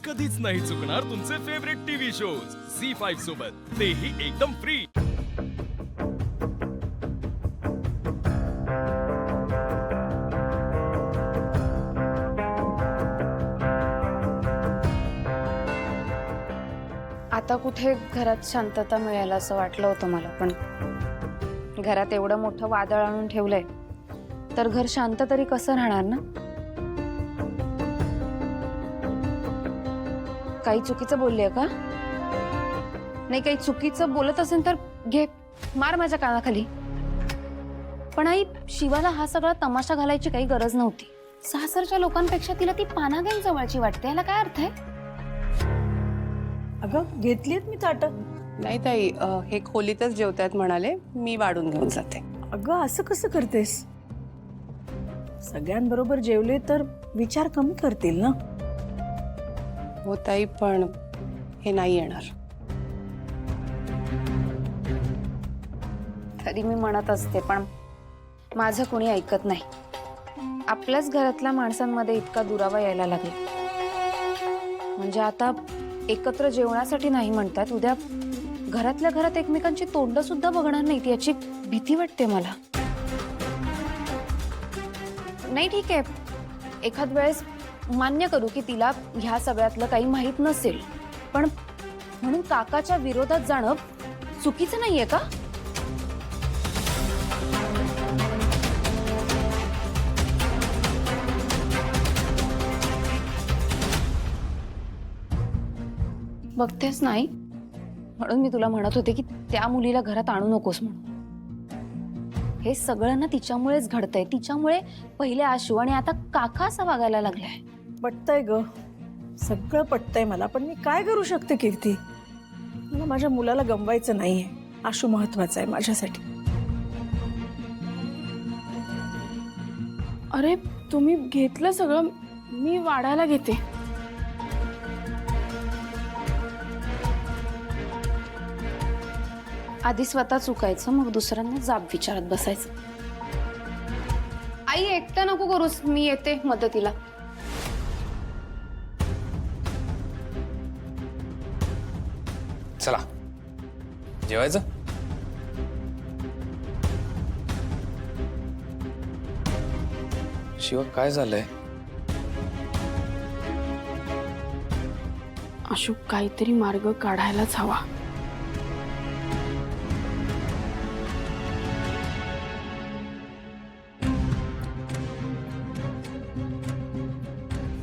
कधीच नाही चुकणार तुमचे फेवरेट टीव्ही शोज झी5 सोबत, तेही एकदम फ्री। आता कुठे घरात शांतता मिळेल असं वाटलं होतं मला, पण घरात एवढं मोठं वादळ आणून ठेवलंय तर घर शांत तरी कसं राहणार ना। काही चुकीचं बोललीये का? नाही, काही चुकीचं बोलत असेल तर घे मार माझ्या कानाखाली। पण आई, शिवाला हा सगळा तमाशा घालायची काही गरज नव्हती। सासरच्या लोकांपेक्षा तिला ती पानागेन जवळची वाटते, याला काय अर्थ आहे? अगं घेतलीत मी ताट। नाही ताई, हे खोलीतच जेवतायत म्हणाले, मी वाढून घेऊन जाते। अगं असं कसं करतेस? सगळ्यांबरोबर जेवले तर विचार कमी करतील ना। हो ताई, पण हे नाही येणार। तरी मी म्हणत असते, पण माझं कोणी ऐकत नाही। आपल्याच घरातल्या माणसांमध्ये इतका दुरावा यायला लागला, म्हणजे आता एकत्र जेवणासाठी नाही म्हणतात, उद्या घरातल्या घरात एकमेकांची तोंड सुद्धा बघणार नाहीत, याची भीती वाटते मला। नाही ठीक आहे, एखाद वेळेस मान्य करू की तिला ह्या सगळ्यातलं काही माहित नसेल, पण म्हणून काकाच्या विरोधात जाणं चुकीचं नाहीये का? बघतेस नाही, म्हणून मी तुला म्हणत होते की त्या मुलीला घरात आणू नकोस म्हणून। हे सगळं ना तिच्यामुळेच घडतंय, तिच्यामुळे पहिले आशू आणि आता काका असा वागायला लागलाय। पटतंय ग, सगळं पटतंय मला, पण मी काय करू शकते कीर्ती? मला माझ्या मुलाला गमवायचं नाहीये, आशू महत्वाचा आहे माझ्यासाठी। अरे तुम्ही घेतलं सगळं, मी वाढायला घेते। आधी स्वतः चुकायचं, मग दुसऱ्यांना जाब विचारत बसायचं। आई एकटं नको करूस, मी येते मदतीला। चला जेवायचं। शिवा काय झालंय? अशोक, काहीतरी मार्ग काढायलाच हवा।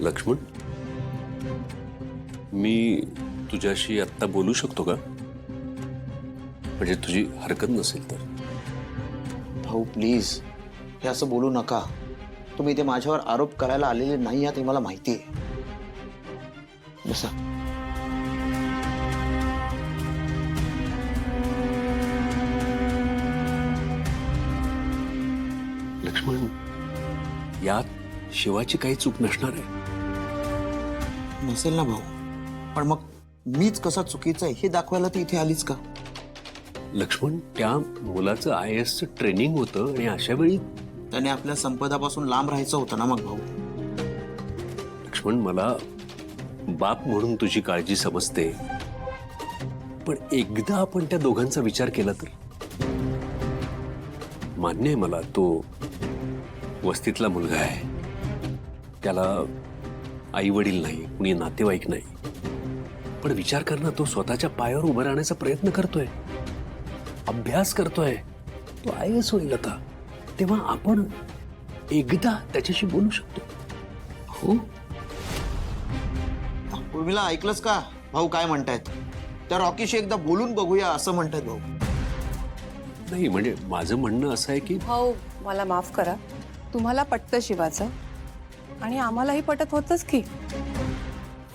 लक्ष्मण, मी तुझ्याशी आत्ता बोलू शकतो का? म्हणजे तुझी हरकत नसेल तर। भाऊ प्लीज, हे असं बोलू नका। तुम्ही इथे माझ्यावर आरोप करायला आलेले नाही आहात हे मला माहिती आहे। बसा। लक्ष्मण, यात शिवाची काही चूक नसणार आहे। नसेल ना भाऊ, पण मग मीच कसा चुकीचा आहे हे दाखवायला ती इथे आलीच का? लक्ष्मण, त्या मुलाचं IAS ट्रेनिंग होतं आणि अशा वेळी त्याने आपल्या संपदापासून लांब राहायचं होतं ना मग भाऊ। लक्ष्मण, मला बाप म्हणून तुझी काळजी समजते, पण एकदा आपण त्या दोघांचा विचार केला तर। मान्य आहे मला, तो वस्तीतला मुलगा आहे, त्याला आई वडील नाही, कुणी नातेवाईक नाही, पण विचार कर ना, तो स्वतःच्या पायावर उभं राहण्याचा प्रयत्न करतोय, अभ्यास करतोय, तो IAS होईल आता। तेव्हा आपण एकदा त्याच्याशी बोलू शकतो। हो, उर्मिला ऐकलंस का भाऊ काय म्हणतायत? त्या रॉकीशी एकदा बोलून बघूया असं म्हणतायत भाऊ। नाही, म्हणजे माझं म्हणणं असं आहे की भाऊ मला माफ करा, तुम्हाला पटतं शिवाचं आणि आम्हालाही पटत होतंच की,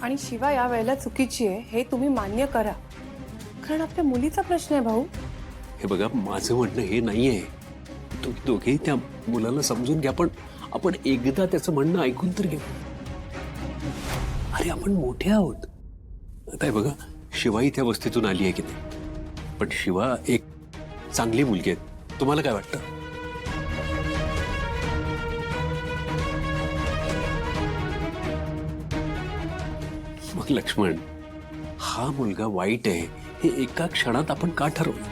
आणि शिवा या वेळेला चुकीची आहे हे तुम्ही मान्य करा, कारण आपल्या मुलीचा प्रश्न आहे भाऊ। हे बघा, माझं म्हणणं हे नाहीये, तुम्ही दोघेही त्या मुलाला समजून घ्या, पण आपण एकदा त्याचं म्हणणं ऐकून तर घेऊ। अरे आपण मोठे आहोत आता। हे बघा, शिवाई त्या वस्तीतून आली आहे की नाही, पण शिवा एक चांगली मुलगी आहे, तुम्हाला काय वाटतं? बघ लक्ष्मण, हा मुलगा वाईट आहे हे एका क्षणात आपण का ठरवलं?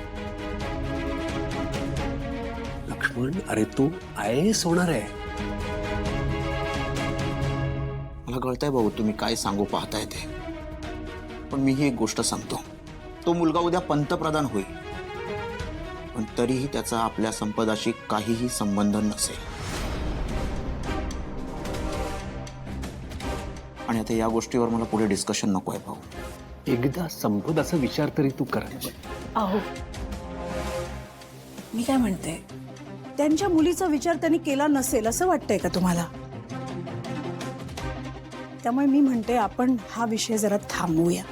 लक्ष्मण, अरे तू IAS होणार आहे. मला कळतंय भाऊ तुम्ही काय सांगू पाहताय ते, पण मी ही एक गोष्ट सांगतो, तो मुलगा उद्या पंतप्रधान होईल, पण तरीही त्याचा आपल्या संपदाशी काहीही संबंध नसेल. आणि आता या गोष्टीवर मला पुढे डिस्कशन नको आहे भाऊ. एकदा संपदाचा विचार तरी तू कर. अहो, मी काय म्हणते, त्यांच्या मुलीचा विचार त्यांनी केला नसेल असं वाटतंय का तुम्हाला? त्यामुळे मी म्हणते आपण हा विषय जरा थांबवूया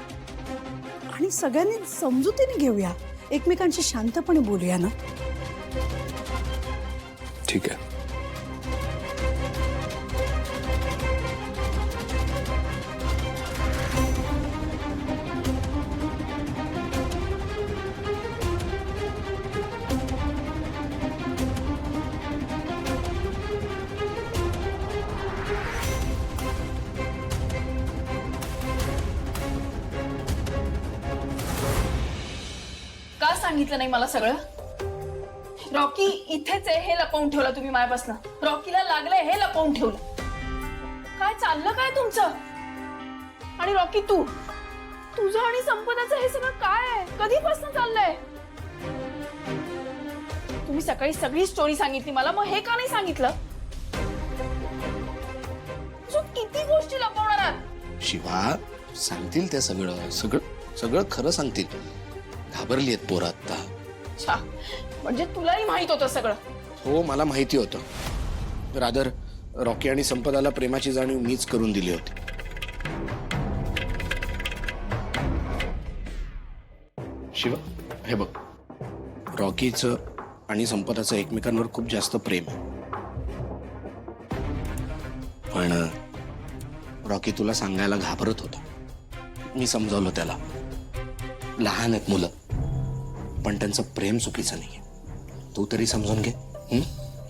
आणि सगळ्यांनी समजुतीने घेऊया, एकमेकांशी शांतपणे बोलूया ना. ठीक आहे. का सांगितलं नाही मला सगळं? रॉकी इथेच आहे हे लपवून ठेवलं तुम्ही माझ्यापासून. रॉकीला लागलंय हे लपवून ठेवलं. काय चाललं काय तुमचं? आणि रॉकी तुझं आणि संपदाचं हे सगळं काय आहे? कधीपासून चाललंय? तुम्ही सकाळी सगळी स्टोरी सांगितली मला, मग हे का नाही सांगितलं? अजून किती गोष्टी लपवणार आहात? शिवा, सांगतील ते सगळं सगळं सगळं खरं सांगतील. घाबरली आहेत पोरं आता. अच्छा, म्हणजे तुलाही माहित होतं सगळं? हो, मला माहिती होतं. रादर रॉकी आणि संपदाला प्रेमाची जाणीव मीच करून दिली होती. शिवा, हे बघ, रॉकीचं आणि संपदाचं एकमेकांवर खूप जास्त प्रेम आहे. पण रॉकी तुला सांगायला घाबरत होता. मी समजावलं त्याला. लहान आहेत मुलं, पण त्यांचं प्रेम चुकीचं नाहीये. तू तरी समजून घे.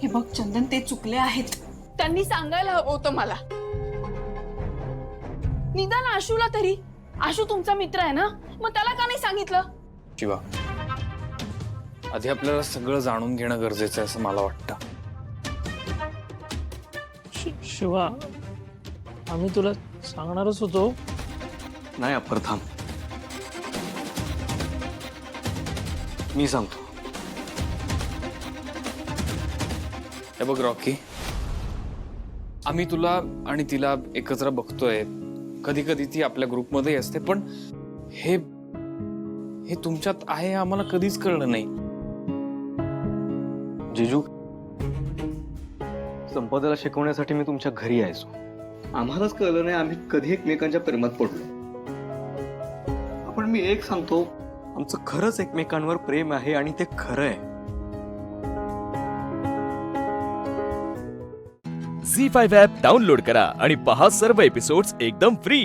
हे बघ चंदन, ते चुकले आहेत. त्यांनी सांगायला हवं होतं मला. निदान आशूला तरी. आशू तुमचा मित्र आहे ना, मग त्याला का नाही सांगितलं? शिवा, आधी आपल्याला सगळं जाणून घेणं गरजेचं आहे असं मला वाटतं. शिवा, आम्ही तुला सांगणारच होतो. नाही अप्पर, थांब, मी सांगतो. हे बघ रॉकी, आम्ही तुला आणि तिला एकत्र बघतोय. कधी कधी ती आपल्या ग्रुपमध्ये असते, पण हे हे तुमच्यात आहे हे आम्हाला कधीच कळलं नाही. जिजू, संपदाला शिकवण्यासाठी मी तुमच्या घरी यायचो. आम्हालाच कळलं नाही आम्ही कधी एकमेकांच्या प्रेमात पडलो. पण मी एक सांगतो, आमचं खरंच एकमेकांवर प्रेम आहे आणि ते खरं आहे. झी 5 ॲप डाउनलोड करा आणि पहा सर्व एपिसोड्स एकदम फ्री.